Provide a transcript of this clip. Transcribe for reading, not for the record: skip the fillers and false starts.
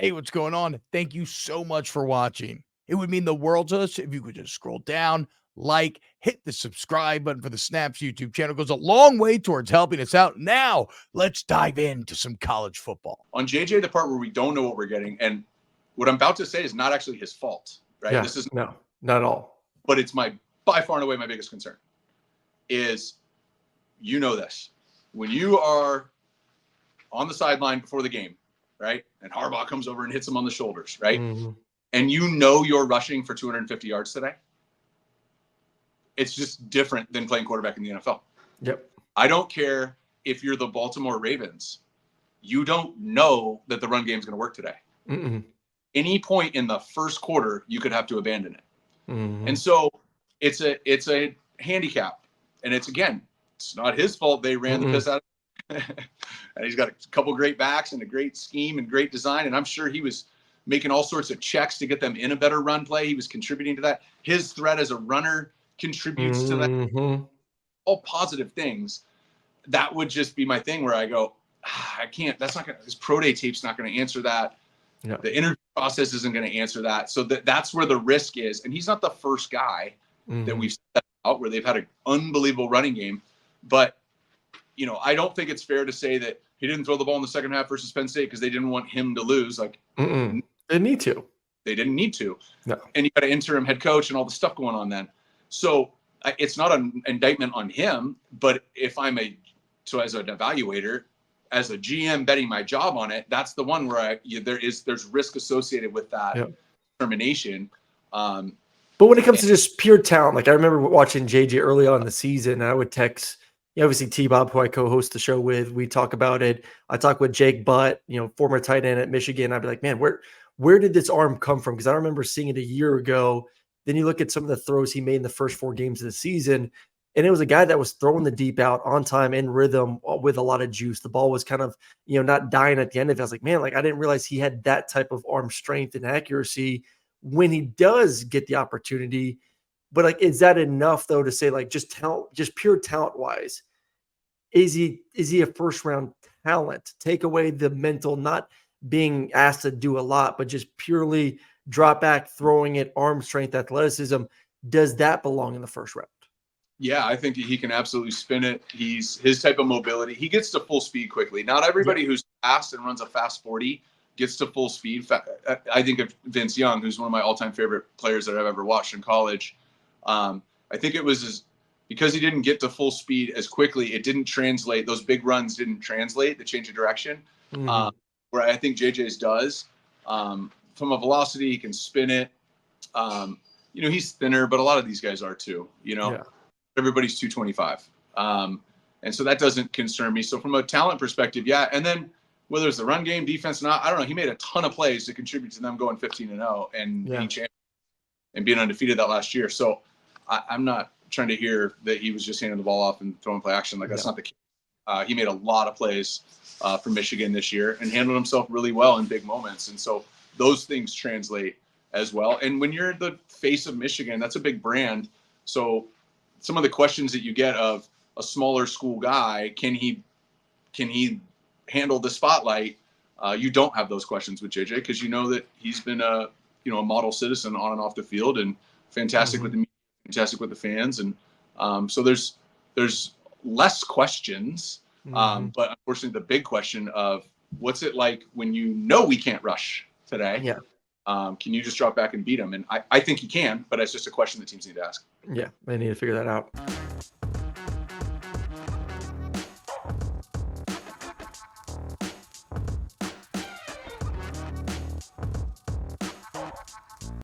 Hey, what's going on? Thank you so much for watching. It would mean the world to us if you could just scroll down, like, hit the subscribe button for the Snaps YouTube channel. It goes a long way towards helping us out. Now, let's dive into some college football. On JJ, the part where we don't know what we're getting, and what I'm about to say is not actually his fault, right? Yeah, This is no, not at all. But it's by far and away my biggest concern is, this. When you are on the sideline before the game, right? And Harbaugh comes over and hits him on the shoulders, right? Mm-hmm. And you're rushing for 250 yards today. It's just different than playing quarterback in the NFL. Yep. I don't care if you're the Baltimore Ravens. You don't know that the run game is going to work today. Mm-mm. Any point in the first quarter, you could have to abandon it. Mm-hmm. And so it's a handicap. And it's not his fault they ran the piss out of him. And he's got a couple great backs and a great scheme and great design. And I'm sure he was making all sorts of checks to get them in a better run play. He was contributing to that. His threat as a runner contributes to that. All positive things. That would just be my thing where I go, I can't, this pro day tape's not going to answer that. Yeah. The interview process isn't going to answer that. So that's where the risk is. And he's not the first guy that we've set out where they've had an unbelievable running game. But, I don't think it's fair to say that he didn't throw the ball in the second half versus Penn State because they didn't want him to lose. Like, they didn't need to. They didn't need to. No. And you got an interim head coach and all the stuff going on then. So it's not an indictment on him, but if I'm as an evaluator, as a GM betting my job on it, that's the one where there's risk associated with that termination. But when it comes to just pure talent, like I remember watching JJ early on in the season, and I would text, obviously T-Bob, who I co-host the show with. We talk about it. I talk with Jake Butt, former tight end at Michigan. I'd be like, man, where did this arm come from? Because I remember seeing it a year ago. Then you look at some of the throws he made in the first 4 games of the season, and it was a guy that was throwing the deep out on time in rhythm with a lot of juice. The ball was kind of, not dying at the end of it. I was like, man, I didn't realize he had that type of arm strength and accuracy when he does get the opportunity. But is that enough though to say just talent, just pure talent wise? Is he a first round talent? Take away the mental, not being asked to do a lot, but just purely drop back, throwing it, arm strength, athleticism. Does that belong in the first round? Yeah, I think he can absolutely spin it. His type of mobility. He gets to full speed quickly. Not everybody who's fast and runs a fast 40 gets to full speed. I think of Vince Young, who's one of my all-time favorite players that I've ever watched in college. I think it was because he didn't get to full speed as quickly, it didn't translate. Those big runs didn't translate the change of direction, where I think JJ's does. From a velocity, he can spin it. He's thinner, but a lot of these guys are too. Everybody's 225. And so that doesn't concern me. So from a talent perspective, yeah. And then whether it's the run game, defense, not, I don't know. He made a ton of plays to contribute to them going 15-0 and being champion and being undefeated that last year. So I'm not trying to hear that he was just handing the ball off and throwing play action. That's not the case. He made a lot of plays for Michigan this year and handled himself really well in big moments. And so those things translate as well. And when you're the face of Michigan, that's a big brand. So some of the questions that you get of a smaller school guy, can he handle the spotlight? You don't have those questions with JJ because that he's been a model citizen on and off the field and fantastic with the media, fantastic with the fans. And so there's less questions, but unfortunately the big question of what's it like when we can't rush today? Yeah. Can you just drop back and beat them? And I think he can, but it's just a question that teams need to ask. Yeah, they need to figure that out.